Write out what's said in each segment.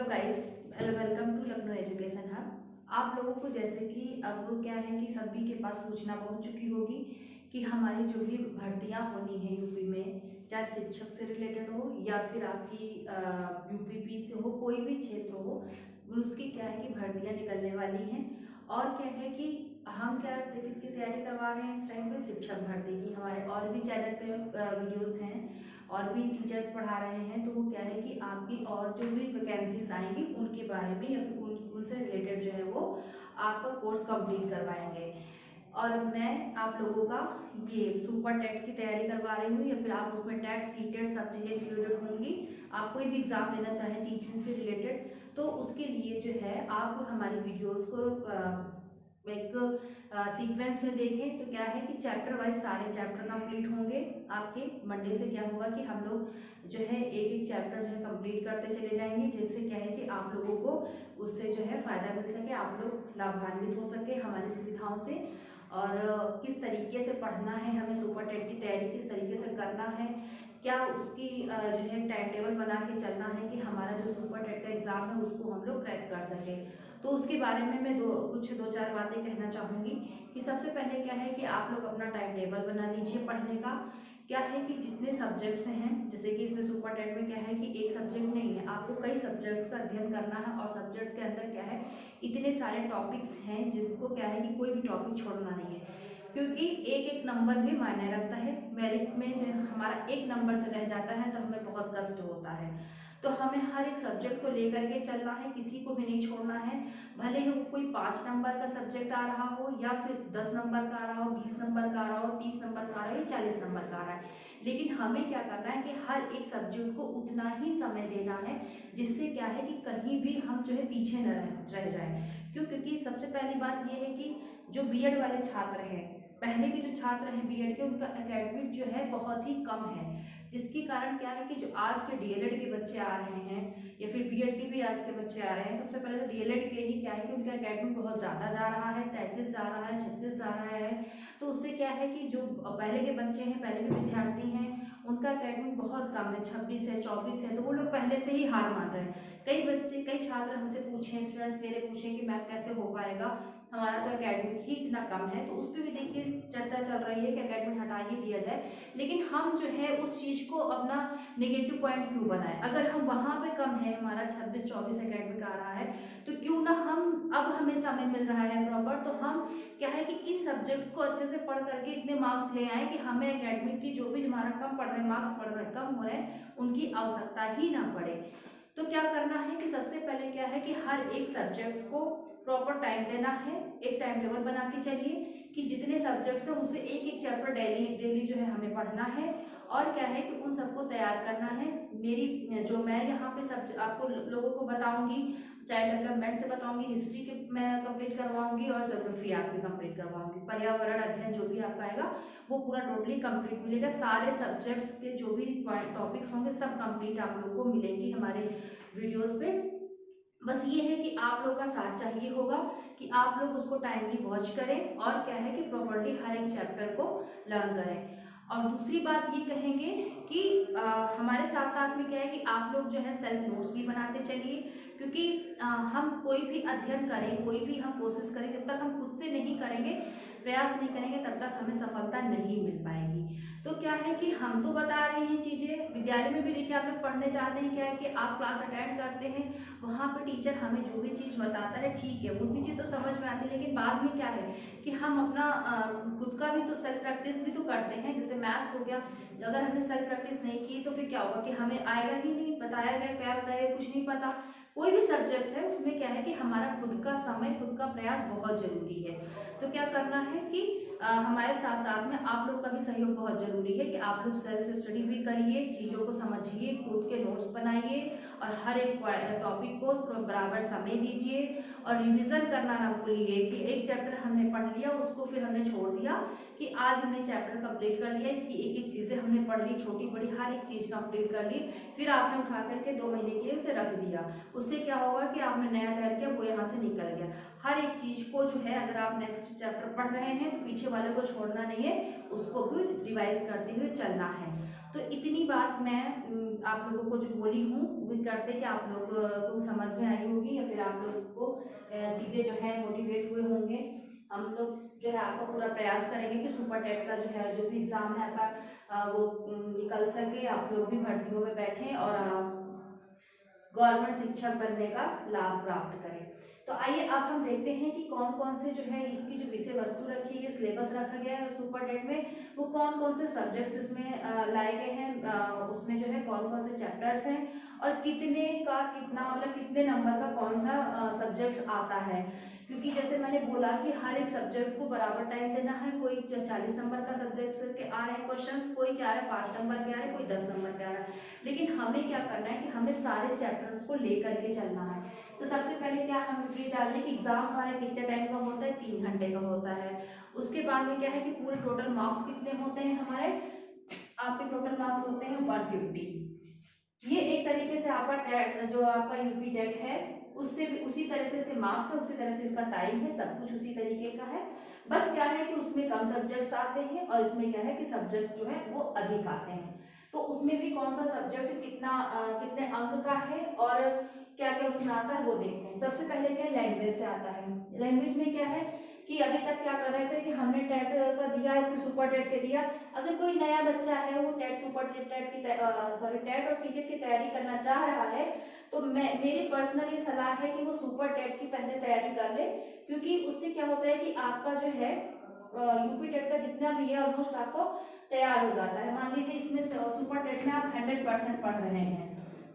Guys, welcome to Lucknow education hub. आप लोगों को जैसे कि अब क्या है कि सभी के पास सूचना पहुंच चुकी होगी कि हमारी जो भी भर्तियां होनी है यूपी में, चाहे शिक्षक से रिलेटेड हो या फिर आपकी यूपीपी से हो, कोई भी क्षेत्र हो, उसकी क्या है कि भर्तियां निकलने वाली हैं। और क्या है कि हम क्या किसकी तैयारी करवा रहे हैं इस टाइम पे, शिक्षक भर्ती की। हमारे और भी चैनल पे वीडियोस हैं और भी टीचर्स पढ़ा रहे हैं, तो वो क्या है कि आपकी और जो भी वैकेंसीज आएंगी उनके बारे में या फिर उनसे रिलेटेड जो है वो आपका कोर्स कंप्लीट करवाएंगे। और मैं आप लोगों का ये सुपर टेट की तैयारी करवा रही हूँ, या फिर आप उसमें टेट सी टेट सब चीज़ें इंक्लूडेड होंगी। आप कोई भी एग्जाम लेना चाहें टीचिंग से रिलेटेड, तो उसके लिए जो है आप हमारी वीडियोस को एक सीक्वेंस में देखें। तो क्या है कि चैप्टर वाइज सारे चैप्टर कंप्लीट होंगे आपके। मंडे से क्या होगा कि हम लोग जो है एक एक चैप्टर जो है कंप्लीट करते चले जाएंगे, जिससे क्या है कि आप लोगों को उससे जो है फ़ायदा मिल सके, आप लोग लाभान्वित हो सके हमारी सुविधाओं से। और किस तरीके से पढ़ना है, हमें सुपर टेट की तैयारी किस तरीके से करना है, क्या उसकी जो है टाइम टेबल बना के चलना है कि हमारा जो सुपर टेट का एग्ज़ाम है उसको हम लोग क्रैक कर सकें। तो उसके बारे में मैं दो चार बातें कहना चाहूँगी कि सबसे पहले क्या है कि आप लोग अपना टाइम टेबल बना लीजिए पढ़ने का। क्या है कि जितने सब्जेक्ट्स हैं, जैसे कि इसमें सुपर टेट में क्या है कि एक सब्जेक्ट नहीं है, आपको कई सब्जेक्ट्स का अध्ययन करना है। और सब्जेक्ट्स के अंदर क्या है, इतने सारे टॉपिक्स हैं जिसको क्या है कि कोई भी टॉपिक छोड़ना नहीं है, क्योंकि एक एक नंबर भी मायने रखता है। मेरिट में जो हमारा एक नंबर से रह जाता है तो हमें बहुत कष्ट होता है। तो हमें हर एक सब्जेक्ट को लेकर के चलना है, किसी को भी नहीं छोड़ना है। भले ही वो कोई 5 नंबर का सब्जेक्ट आ रहा हो, या फिर 10 नंबर का आ रहा हो, 20 नंबर का आ रहा हो, 30 नंबर का आ रहा हो, या 40 नंबर का आ रहा है, लेकिन हमें क्या करना है कि हर एक सब्जेक्ट को उतना ही समय देना है, जिससे क्या है कि कहीं भी हम जो है पीछे न रह जाए। क्यों? क्योंकि सबसे पहली बात यह है कि जो बीएड वाले छात्र हैं, पहले के जो छात्र हैं बीएड के, उनका एकेडमिक जो है बहुत ही कम है, जिसके कारण क्या है कि जो आज के डीएलएड के बच्चे आ रहे हैं या फिर बीएड के भी आज के बच्चे आ रहे हैं, सबसे पहले तो डीएलएड के ही क्या है कि उनका एकेडमिक बहुत ज़्यादा जा रहा है, 33 जा रहा है, 36 जा रहा है। तो उससे क्या है कि जो पहले के बच्चे हैं, पहले के विद्यार्थी हैं, उनका एकेडमिक बहुत कम है, 26 है, 24 है, तो वो लोग पहले से ही हार मान रहे हैं। कई बच्चे, कई छात्र हमसे पूछे, स्टूडेंट्स मेरे पूछे कि मैम कैसे हो पाएगा, हमारा तो एकेडमिक ही इतना कम है। तो उस पर भी देखिए चर्चा चल रही है कि एकेडमिक हटा ही दिया जाए, लेकिन हम जो है उस चीज़ को अपना नेगेटिव पॉइंट क्यों बनाए? अगर हम वहाँ पे कम है, हमारा 26-24 एकेडमिक आ रहा है, तो क्यों ना हम, अब हमें समय मिल रहा है प्रॉपर, तो हम क्या है कि इन सब्जेक्ट्स को अच्छे से पढ़ करके इतने मार्क्स ले आए कि हमें एकेडमिक की जो भी हमारा कम पढ़ रहे मार्क्स पढ़ रहे कम हो रहे हैं, उनकी आवश्यकता ही ना पड़े। तो क्या करना है कि सबसे पहले क्या है कि हर एक सब्जेक्ट को प्रॉपर टाइम देना है। एक टाइम टेबल बना के चलिए कि जितने सब्जेक्ट्स हैं उनसे एक एक चैप्टर डेली डेली जो है हमें पढ़ना है। और क्या है कि उन सबको तैयार करना है। मेरी जो मैं यहाँ पे सब आपको लोगों को बताऊंगी, चाइल्ड डेवलपमेंट से बताऊंगी, हिस्ट्री के मैं कंप्लीट करवाऊंगी और ज्योग्राफी आपकी कंप्लीट करवाऊंगी, पर्यावरण अध्ययन जो भी आपका आएगा वो पूरा टोटली कंप्लीट मिलेगा। सारे सब्जेक्ट्स के जो भी टॉपिक्स होंगे सब कंप्लीट आप लोग को मिलेंगी हमारे वीडियोस पे। बस ये है कि आप लोग का साथ चाहिए होगा कि आप लोग उसको टाइमली वॉच करें और क्या है कि प्रॉपर्ली हर एक चैप्टर को लर्न करें। और दूसरी बात ये कहेंगे कि हमारे साथ साथ में क्या है कि आप लोग जो है सेल्फ नोट्स भी बनाते चलिए, क्योंकि हम कोई भी अध्ययन करें, कोई भी हम कोशिश करें, जब तक हम खुद से नहीं करेंगे, प्रयास नहीं करेंगे, तब तक हमें सफलता नहीं मिल पाएगी। तो क्या है कि हम तो बता रहे हैं चीज़ें, विद्यालय में भी देखिए आप लोग पढ़ने जाते हैं, क्या है कि आप क्लास अटेंड करते हैं, वहाँ पर टीचर हमें जो भी चीज़ बताता है ठीक है, वो चीज़ें तो समझ में आती है, लेकिन बाद में क्या है कि हम अपना खुद का भी तो सेल्फ प्रैक्टिस भी तो करते हैं। जैसे मैथ्स हो गया, अगर हमने सेल्फ प्रैक्टिस नहीं की तो फिर क्या होगा कि हमें आएगा ही नहीं, बताया गया क्या बताया कुछ नहीं पता। कोई भी सब्जेक्ट है उसमें क्या है कि हमारा खुद का समय, खुद का प्रयास बहुत जरूरी है। तो क्या करना है कि हमारे साथ साथ में आप लोग का भी सहयोग बहुत जरूरी है कि आप लोग सेल्फ स्टडी भी करिए, चीज़ों को समझिए, खुद के नोट्स बनाइए और हर एक टॉपिक को बराबर समय दीजिए। और रिवीजन करना ना भूलिए कि एक चैप्टर हमने पढ़ लिया, उसको फिर हमने छोड़ दिया कि आज हमने चैप्टर कंप्लीट कर लिया, इसकी एक एक चीज़ें हमने पढ़ ली, छोटी बड़ी हर एक चीज़ कंप्लीट कर ली, फिर आपने उठा करके 2 महीने के लिए उसे रख दिया, उससे क्या होगा कि आपने नया तैयार किया वो यहाँ से निकल गया। हर एक चीज को जो है अगर आप नेक्स्ट चैप्टर पढ़ रहे हैं तो पीछे वाले को छोड़ना नहीं है, उसको भी रिवाइज करते हुए चलना है। तो इतनी बात मैं आप लोगों को जो बोली हूँ, उम्मीद करते हैं कि आप लोग को समझ में आई होगी, या फिर आप लोगों को चीजें जो है मोटिवेट हुए होंगे। हम लोग जो है आपका पूरा प्रयास करेंगे कि सुपर टेट का जो है जो भी एग्जाम है आपका वो निकल सके, आप लोग भी भर्तियों में बैठें और गवर्नमेंट शिक्षक बनने का लाभ प्राप्त करें। तो आइए अब हम देखते हैं कि कौन कौन से जो है इसकी जो विषय वस्तु रखी है, सिलेबस रखा गया है सुपर टेट में, वो कौन कौन से सब्जेक्ट्स इसमें लाए गए हैं, उसमें जो है कौन कौन से चैप्टर्स हैं और कितने का कितना मतलब कितने नंबर का कौन सा सब्जेक्ट आता है। क्योंकि जैसे मैंने बोला कि हर एक सब्जेक्ट को बराबर टाइम देना है। कोई 40 नंबर का सब्जेक्ट के आ रहे हैं क्वेश्चंस, कोई क्या आ रहा है 5 नंबर के आ रहे हैं, कोई 10 नंबर के आ रहा है। लेकिन हमें क्या करना है कि हमें सारे चैप्टर्स को लेकर के चलना है। तो सबसे पहले क्या हम ये जान लें कि एग्जाम हमारा कितने टाइम का होता है, 3 घंटे का होता है। उसके बाद में क्या है कि पूरे टोटल मार्क्स कितने होते हैं हमारे, आपके टोटल मार्क्स होते हैं 150। ये एक तरीके से आपका टेट जो आपका यूपी टेट है उससे भी उसी तरह से इसके मार्क्स है, उसी तरह से इसका टाइम है, सब कुछ उसी तरीके का है। बस क्या है कि उसमें कम सब्जेक्ट्स आते हैं और इसमें क्या है कि सब्जेक्ट्स जो है वो अधिक आते हैं। तो उसमें भी कौन सा सब्जेक्ट कितना कितने अंक का है और क्या क्या उसमें आता है वो देखते हैं। सबसे पहले क्या लैंग्वेज से आता है। लैंग्वेज में क्या है कि अभी तक क्या कर रहे थे कि हमने टेट का दिया है फिर सुपर टेट के दिया। अगर कोई नया बच्चा है वो टेट सुपर टेट की टेट और सीटेट की तैयारी करना चाह रहा है तो मेरी पर्सनल ये सलाह है कि वो सुपर टेट की पहले तैयारी कर ले। क्योंकि उससे क्या होता है कि आपका जो है यूपी टेट का जितना भी है ऑलमोस्ट आपको तैयार हो जाता है। मान लीजिए इसमें सुपर टेट में आप 100% पढ़ रहे हैं,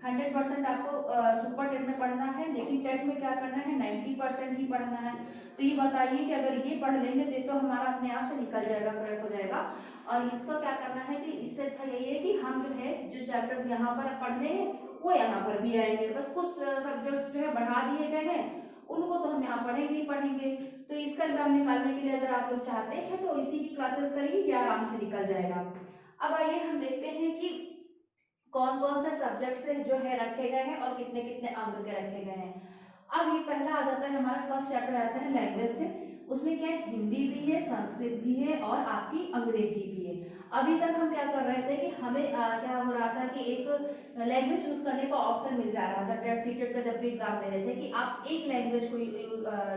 100% आपको सुपर टेट में पढ़ना है, लेकिन टेट में क्या करना है 90% ही पढ़ना है। तो ये बताइए कि अगर ये पढ़ लेंगे तो हमारा अपने आप से निकल जाएगा, क्रैक हो जाएगा। और इसका क्या करना है कि इससे अच्छा यही है कि हम जो है जो चैप्टर्स यहाँ पर पढ़ने हैं वो यहाँ पर भी आएंगे। बस कुछ सब्जेक्ट्स जो है बढ़ा दिए गए हैं, उनको तो हम यहाँ पढ़ेंगे ही पढ़ेंगे। तो इसका एग्जाम निकालने के लिए अगर आप लोग चाहते हैं तो इसी की क्लासेस करिए, ये आराम से निकल जाएगा। अब आइए हम देखते हैं कि कौन कौन से सब्जेक्ट्स जो है रखे गए हैं और कितने कितने अंक के रखे गए हैं। अब ये पहला आ जाता है हमारा फर्स्ट चैप्टर आता है लैंग्वेज से। उसमें क्या है हिंदी भी है, संस्कृत भी है और आपकी अंग्रेजी भी है। अभी तक हम क्या कर रहे थे कि हमें क्या हो रहा था कि एक लैंग्वेज चूज करने का ऑप्शन मिल जा रहा था। टेट सीटेट का जब भी एग्जाम दे रहे थे कि आप एक लैंग्वेज को जो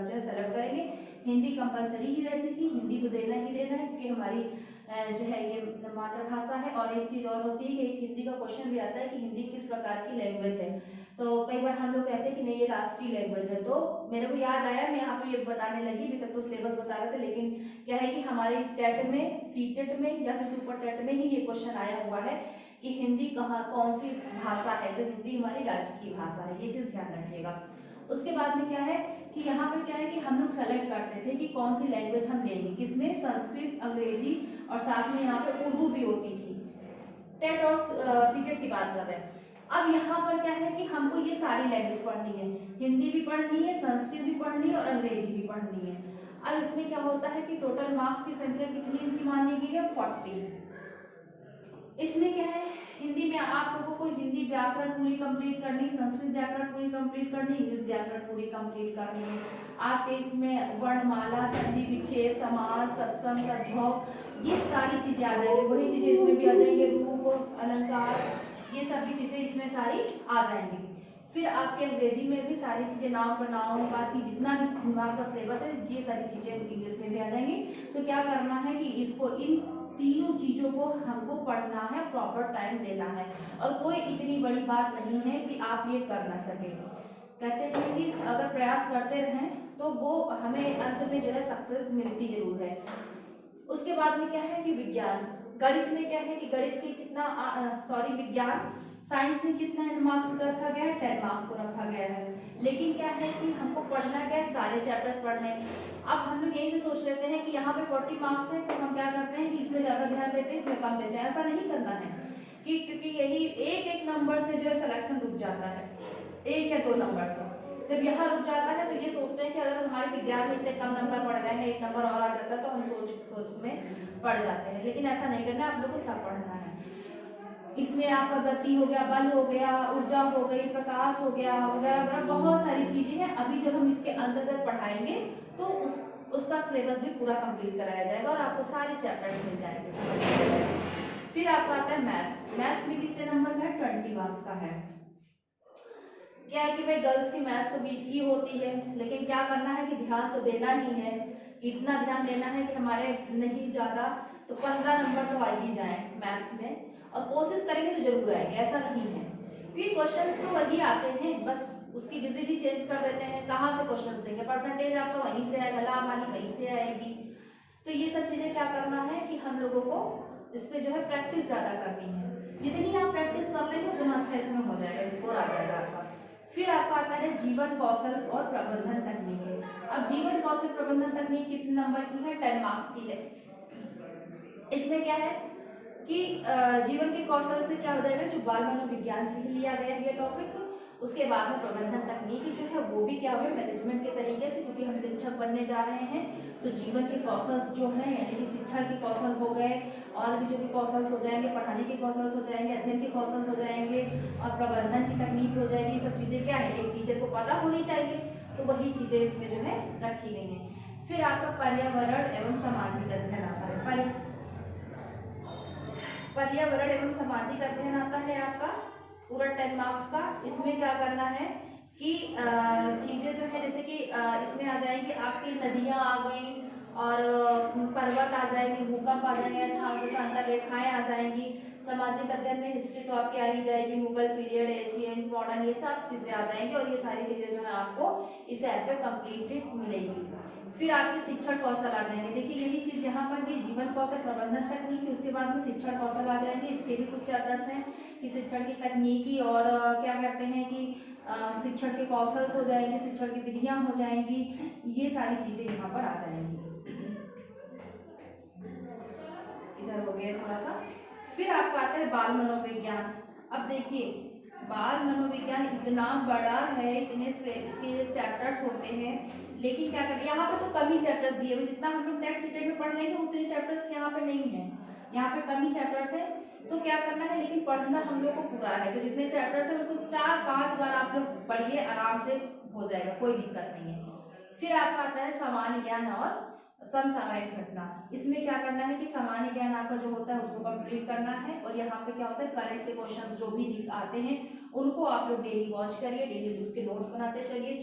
है सेलेक्ट करेंगे। हिंदी कंपलसरी ही रहती थी, हिंदी तो देना ही देना है क्योंकि हमारी जो है ये मातृभाषा है। और एक चीज और होती है कि एक हिंदी का क्वेश्चन भी आता है कि हिंदी किस प्रकार की लैंग्वेज है। तो कई बार हम लोग कहते हैं कि नहीं ये राष्ट्रीय लैंग्वेज है। तो मेरे को याद आया, मैं यहाँ पे ये बताने लगी, अभी तक तो सिलेबस बता रहे थे, लेकिन क्या है कि हमारी टेट में, सीटेट में या फिर सुपर टेट में ही ये क्वेश्चन आया हुआ है कि हिंदी कहाँ कौन सी भाषा है। तो हिंदी हमारी राज्य की भाषा है, ये चीज ध्यान रखिएगा। उसके बाद में क्या है कि यहाँ पर क्या है कि हम लोग सेलेक्ट करते थे कि कौन सी लैंग्वेज हम देंगे, किसमें संस्कृत, अंग्रेजी और साथ में यहाँ पे उर्दू भी होती थी। टेट और सीटेट की बात कर रहे हैं। अब यहाँ पर क्या है कि हमको ये सारी लैंग्वेज पढ़नी है, हिंदी भी पढ़नी है, संस्कृत भी पढ़नी है और अंग्रेजी भी पढ़नी है। अब इसमें क्या होता है कि टोटल मार्क्स की संख्या कितनी इनकी मानी गई है 40। इसमें क्या है हिंदी में आप लोगों को हिंदी व्याकरण पूरी कंप्लीट करनी, संस्कृत व्याकरण पूरी कंप्लीट करनी, इंग्लिश व्याकरण पूरी कंप्लीट करनी है। आपके इसमें वर्णमाला, संधि विच्छेद, समास, तत्सम, तद्भव ये सारी चीजें आ जाएंगी। वही चीजें इसमें भी आ जाएंगे, रूप, अलंकार, ये सभी चीजें इसमें सारी आ जाएंगी। फिर आपके अंग्रेजी में भी सारी चीजें नाउन प्रोनाउन बाकी जितना भी आपका सिलेबस है ये सारी चीजें इंग्लिश में भी आ जाएंगी। तो क्या करना है कि इसको इन तीनों चीजों को हमको पढ़ना है, प्रॉपर टाइम देना है। और कोई इतनी बड़ी बात नहीं है कि आप ये कर ना सके। कहते हैं कि अगर प्रयास करते रहें तो वो हमें अंत में जो है सक्सेस मिलती जरूर है। उसके बाद में क्या है कि विज्ञान, गणित में क्या है कि गणित के कितना विज्ञान साइंस में कितना मार्क्स का रखा गया है, 10 मार्क्स को रखा गया है। लेकिन क्या है कि हमको पढ़ना क्या है, सारे चैप्टर्स पढ़ने हैं। अब हम लोग यही से सोच लेते हैं कि यहाँ पे 40 मार्क्स है तो हम क्या करते हैं कि इसमें ज्यादा ध्यान देते हैं, इसमें कम देते हैं। ऐसा नहीं करना है कि क्योंकि यही एक एक नंबर से जो है सिलेक्शन रुक जाता है, 1 या 2 नंबर से जब यहाँ रुक जाता है तो ये सोचते हैं कि अगर हमारे विज्ञान में इतने कम नंबर पड़ गए हैं, 1 नंबर और आ जाता है तो हम सोच में पड़ जाते हैं। लेकिन ऐसा नहीं करना, आप लोग को सब पढ़ना है। इसमें आपका गति हो गया, बल हो गया, ऊर्जा हो गई, प्रकाश हो गया, वगैरह वगैरह बहुत सारी चीजें हैं। अभी जब हम इसके अंतर्गत पढ़ाएंगे तो उसका सिलेबस भी पूरा कंप्लीट कराया जाएगा और आपको सारे चैप्टर्स मिल जाएंगे, समझ में आएगा। फिर आपका आता है मैथ्स। मैथ्स में कितने नंबर का है? 20 मार्क्स का है। क्या है कि भाई गर्ल्स की मैथ्स तो वीक ही होती है, लेकिन क्या करना है कि ध्यान तो देना ही है, इतना ध्यान देना है कि हमारे नहीं ज्यादा तो 15 नंबर तो आ ही जाए मैथ्स में, और कोशिश करेंगे तो जरूर आएंगे, ऐसा नहीं है क्योंकि क्वेश्चंस तो वही आते हैं, बस उसकी डिजिट चेंज कर देते हैं। कहाँ से क्वेश्चन देंगे? परसेंटेज आपका वहीं से आएगा, लाभ हानि वहीं से आएगी। तो ये सब चीजें क्या करना है कि हम लोगों को इस पे जो है प्रैक्टिस ज्यादा करनी है। जितनी आप प्रैक्टिस कर लेंगे उतना अच्छा इसमें हो जाएगा, स्कोर आ जाएगा आपका। फिर आपका आता है जीवन कौशल और प्रबंधन तकनीकें। अब जीवन कौशल प्रबंधन तकनीक कितने नंबर की है? 10 मार्क्स की है। इसमें क्या है कि जीवन के कौशल से क्या हो जाएगा, जो बाल मनोविज्ञान से ही लिया गया है ये टॉपिक। उसके बाद में प्रबंधन तकनीक जो है वो भी क्या हो गया, मैनेजमेंट के तरीके से, क्योंकि हम शिक्षक बनने जा रहे हैं तो जीवन के कौशल जो है यानी कि शिक्षा के कौशल हो गए, और भी जो भी कौशल हो जाएंगे, पढ़ाने के कौशल हो जाएंगे, अध्ययन के कौशल हो जाएंगे, और प्रबंधन की तकनीक हो जाएगी। सब चीजें क्या है, एक टीचर को पता होनी चाहिए, तो वही चीजें इसमें जो है रखी गई हैं। फिर आपका पर्यावरण एवं सामाजिक अध्ययन आता है। पर्यावरण एवं सामाजिक अध्ययन आता है आपका पूरा 10 मार्क्स का। इसमें क्या करना है कि चीजें जो है जैसे कि इसमें आ जाएंगी आपकी नदियां आ गई, और पर्वत आ जाएंगे, भूकंप आ जाएंगे, शांत रेखाएं आ जाएंगी। सामाजिक अध्ययन में हिस्ट्री तो आपकी आ ही जाएगी, मुगल पीरियड, एशियन, मॉडर्न, ये सब चीजें आ जाएंगी, और ये सारी चीजें जो है आपको इस ऐप पे कंप्लीटेड मिलेगी। फिर आपके शिक्षण कौशल आ जाएंगे। देखिए यही चीज यहाँ पर भी जीवन कौशल प्रबंधन तकनीक, उसके बाद में शिक्षण कौशल आ जाएंगे। इसके भी कुछ चैप्टर्स हैं कि शिक्षण की तकनीकी, और क्या कहते हैं कि शिक्षण के कौशल हो जाएंगे, शिक्षण की विधियां हो जाएंगी, ये सारी चीजें यहाँ पर आ जाएंगी। इधर हो गया थोड़ा सा। फिर आपका आता है बाल मनोविज्ञान। अब देखिए बाल मनोविज्ञान इतना बड़ा है, इतने इसके चैप्टर्स होते हैं, लेकिन क्या करते हैं यहाँ पे तो कम ही चैप्टर्स दिए हुए, जितना हम लोग टेट सीटेट में पढ़ लेंगे उतने चैप्टर्स यहाँ पे नहीं है, यहाँ पे कम ही चैप्टर्स है। तो क्या करना है, लेकिन पढ़ना हम लोग को पूरा है, तो जितने चैप्टर्स है उसको 4-5 बार आप लोग पढ़िए, आराम से हो जाएगा, कोई दिक्कत नहीं है। फिर आपका आता है सामान्य ज्ञान और समसामयिक घटना। इसमें क्या करना है कि सामान्य ज्ञान आपका जो होता है उसको कंप्लीट करना है, और यहाँ पे क्या होता है करंट के क्वेश्चंस जो भी आते हैं उनको आप लोग डेली वॉच करिए, डेली उसके नोट्स बनाते चलिए।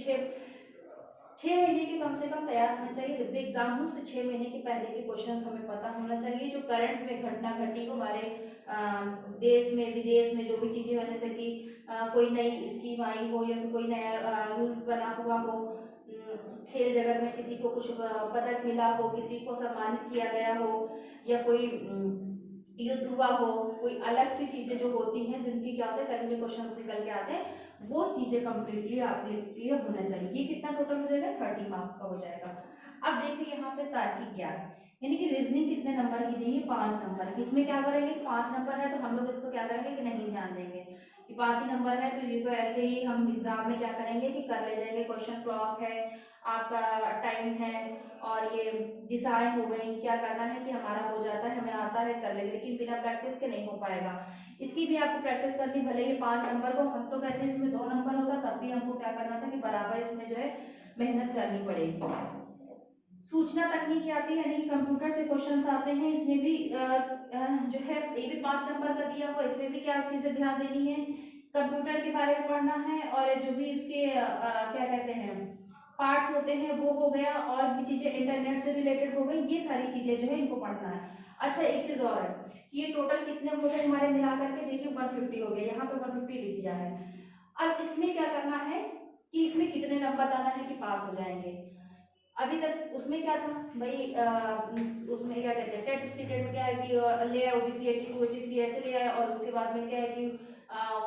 6 महीने के कम से कम तैयार होना चाहिए, जब भी एग्जाम हो उससे 6 महीने के पहले के क्वेश्चंस हमें पता होना चाहिए, जो करंट में घटना घटी हो हमारे देश में विदेश में, जो भी चीजें होने से कि कोई नई स्कीम आई हो, या फिर कोई नया रूल्स बना हुआ हो, खेल जगत में किसी को कुछ पदक मिला हो, किसी को सम्मानित किया गया हो, या कोई युद्ध हुआ हो, कोई अलग सी चीजें जो होती हैं जिनकी क्या होता है करंट क्वेश्चंस निकल के आते हैं, वो चीजें कंप्लीटली आप क्लियर होना चाहिए। ये कितना टोटल हो जाएगा? 30 मार्क्स का हो जाएगा। अब देखिए यहाँ पे तार्किक ज्ञान यानी कि रीजनिंग कितने नंबर की दी है? 5 नंबर की। इसमें क्या करेंगे, 5 नंबर है तो हम लोग इसको क्या करेंगे कि नहीं ध्यान देंगे कि 5 ही नंबर है, तो ये तो ऐसे ही हम एग्जाम में क्या करेंगे कि कर ले जाएंगे। क्वेश्चन क्लॉक है, आपका टाइम है, और ये दिशाएं हो गई, क्या करना है कि हमारा हो जाता है, हमें आता है कर लेंगे, लेकिन बिना प्रैक्टिस के नहीं हो पाएगा। इसकी भी आपको प्रैक्टिस करनी, भले ये 5 नंबर को हम तो कहते हैं इसमें 2 नंबर होता, तब भी हमको क्या करना था कि बराबर इसमें जो है मेहनत करनी पड़ेगी। सूचना तकनीक आती है यानी कि कंप्यूटर से क्वेश्चंस आते हैं, इसमें भी जो है ये भी 5 नंबर का दिया हुआ, इसमें भी क्या चीजें ध्यान देनी है, कंप्यूटर के बारे में पढ़ना है, और जो भी इसके क्या कहते हैं पार्ट्स होते हैं वो हो गया, और भी चीजें इंटरनेट से रिलेटेड हो गई, ये सारी चीजें जो है इनको पढ़ना है। अच्छा एक चीज और है, ये टोटल कितने हो गए हमारे मिला करके, देखिए 150 हो गया, यहाँ पे 150 लिख दिया है। अब इसमें क्या करना है कि इसमें कितने नंबर लाना है कि पास हो जाएंगे। अभी तक उसमें क्या था भाई, उसमें क्या कहते हैं टेट सीटेट में क्या है कि ले आए ओबीसी 82 83 ऐसे ले आए, और उसके बाद में क्या है कि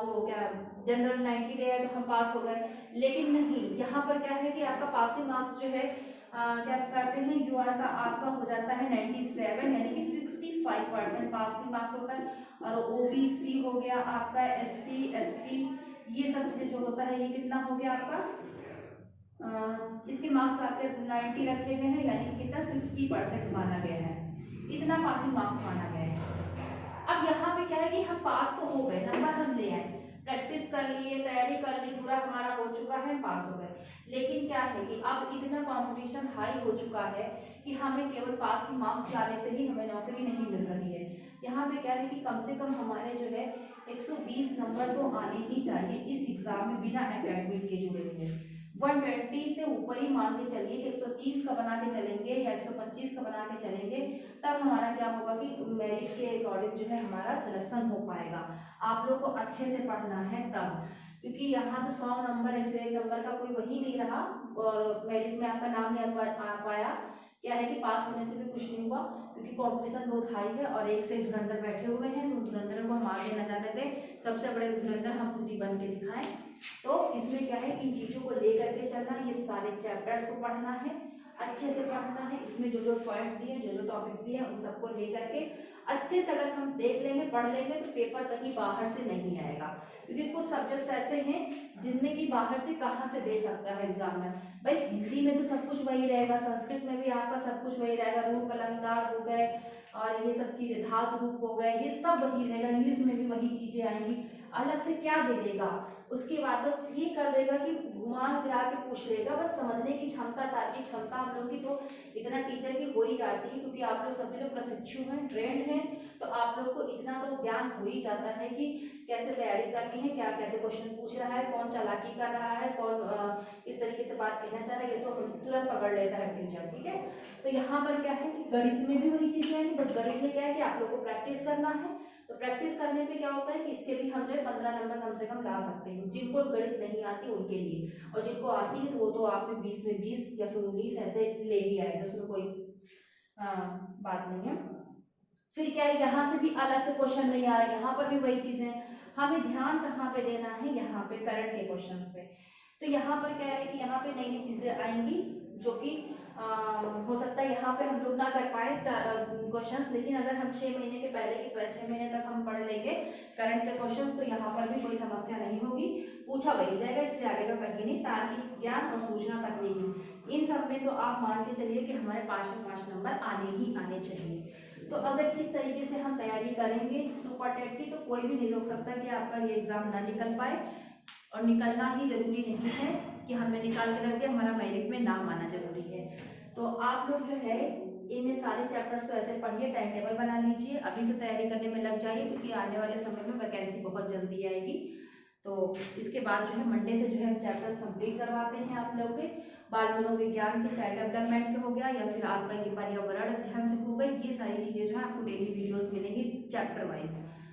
वो क्या जनरल 90 ले आए तो हम पास हो गए। लेकिन नहीं, यहाँ पर क्या है कि आपका पासिंग मार्क्स जो है क्या करते हैं यूआर का आपका हो जाता है 97 यानी कि 65% पासिंग मार्क्स होता है, और ओबीसी हो गया आपका, एससी एसटी ये सब चीजें जो होता है ये कितना हो गया आपका, इसके मार्क्स आपके 90 रखे गए हैं, यानी कि कितना 60% माना गया है, इतना पासिंग मार्क्स माना गया है। अब यहाँ पे क्या है कि हम पास तो हो गए, नंबर हम ले आए, प्रैक्टिस कर लिए, तैयारी कर ली, पूरा हमारा हो चुका है, पास हो गए। लेकिन क्या है कि अब इतना कंपटीशन हाई हो चुका है कि हमें केवल पास मार्क्स लाने से ही हमें नौकरी नहीं मिल रही है। यहाँ पे क्या है कि कम से कम हमारे जो है 120 नंबर तो आने ही चाहिए इस एग्जाम में बिना एकेडमिक के जुड़े हुए। 120 से ऊपर ही मान के चलिए कि 130 का बना के चलेंगे या 125 का बना के चलेंगे, तब हमारा क्या होगा कि मेरिट के अकॉर्डिंग जो है हमारा सिलेक्शन हो पाएगा। आप लोग को अच्छे से पढ़ना है तब, क्योंकि यहाँ तो 100 नंबर 101 नंबर का कोई वही नहीं रहा और मेरिट में आपका नाम नहीं आ पाया। क्या है कि पास होने से भी कुछ नहीं हुआ, क्योंकि कंपटीशन बहुत हाई है और एक से धुरंधर बैठे हुए हैं, तो धुरंधर को हम आगे न जाने दें, सबसे बड़े धुरंधर हम खुद ही बन के दिखाएं। तो इसमें क्या है, इन चीज़ों को लेकर के चलना, ये सारे चैप्टर्स को पढ़ना है, अच्छे से पढ़ना है। इसमें जो जो पॉइंट्स दिए, जो जो टॉपिक्स दिए हैं, उन सबको लेकर के अच्छे से अगर हम देख लेंगे, पढ़ लेंगे, तो पेपर कहीं बाहर से नहीं आएगा। क्योंकि कुछ सब्जेक्ट्स ऐसे हैं जिनमें कि बाहर से कहाँ से दे सकता है एग्जाम में। भाई हिंदी में तो सब कुछ वही रहेगा, संस्कृत में भी आपका सब कुछ वही रहेगा, रूप अलंकार हो गए और ये सब चीजें, धातु रूप हो गए, ये सब वही रहेगा। इंग्लिश में भी वही चीजें आएंगी, अलग से क्या दे देगा। उसके बाद बस ये कर देगा कि घुमा फिरा के पूछ लेगा, बस समझने की क्षमता, तार्किक क्षमता हम लोग की तो इतना टीचर की हो ही जाती है, क्योंकि आप लोग सभी लोग प्रशिक्षु हैं, ट्रेंड हैं, तो आप लोग को इतना तो ज्ञान हो ही जाता है कि कैसे तैयारी करनी है, क्या कैसे क्वेश्चन पूछ रहा है, कौन चालाकी कर रहा है, कौन इस तरीके से बात कहना चाह रहा है, ये तो हम तुरंत पकड़ लेता है टीचर। ठीक है, तो यहाँ पर क्या है कि गणित में भी वही चीजें आएंगी, बस गणित में क्या है कि आप लोग को प्रैक्टिस करना है। तो प्रैक्टिस करने पे क्या होता है कि इसके भी हम जो है 15 नंबर कम से कम ला सकते हैं, जिनको गणित नहीं आती उनके लिए, और जिनको आती है तो वो तो आपके 20 में 20 या फिर 19 ऐसे ले ही आएगा, उसमें कोई बात नहीं है। फिर क्या है, यहाँ से भी अलग से क्वेश्चन नहीं आ रहा, यहाँ पर भी वही चीजें, हमें ध्यान कहाँ पे देना है, यहाँ पे करंट के क्वेश्चंस पे। तो यहाँ पर क्या है कि यहाँ पे नई नई चीजें आएंगी, जो कि हो सकता है यहाँ पे हम लोग ना कर पाए क्वेश्चंस, लेकिन अगर हम 6 महीने के पहले के 6 महीने तक हम पढ़ लेंगे करंट के क्वेश्चंस, तो यहाँ पर भी कोई समस्या नहीं होगी, पूछा वही जाएगा, इससे आगे का कहीं नहीं। तार्किक ज्ञान और सूचना तकनीकी, इन सब में तो आप मान के चलिए कि हमारे 5 में 5 नंबर आने ही आने चाहिए। तो अगर इस तरीके से हम तैयारी करेंगे सुपर टेट की, तो कोई भी नहीं रोक सकता कि आपका ये एग्जाम ना निकल पाए, और निकलना ही जरूरी नहीं है कि हमने निकाल के रख दिया, हमारा मेरिट में नाम आना जरूरी है। तो आप लोग जो है इनमें सारे चैप्टर्स को ऐसे पढ़िए, टाइम टेबल बना लीजिए, अभी से तैयारी करने में लग जाइए, क्योंकि आने वाले समय में वैकेंसी बहुत जल्दी आएगी। तो इसके बाद जो है मंडे से जो है चैप्टर्स कंप्लीट करवाते हैं आप लोग के, बाल मनोविज्ञान के, चाइल्ड डेवलपमेंट के हो गया, या फिर आपका ये पर्यावरण अध्ययन से हो गई, ये सारी चीज़ें जो है आपको डेली वीडियोस मिलेंगी चैप्टर वाइज।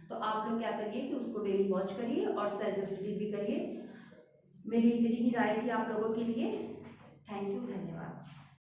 तो आप लोग क्या करिए कि उसको डेली वॉच करिए और सेल्फ स्टडी भी करिए। मेरी इतनी ही राय थी आप लोगों के लिए। थैंक यू, धन्यवाद।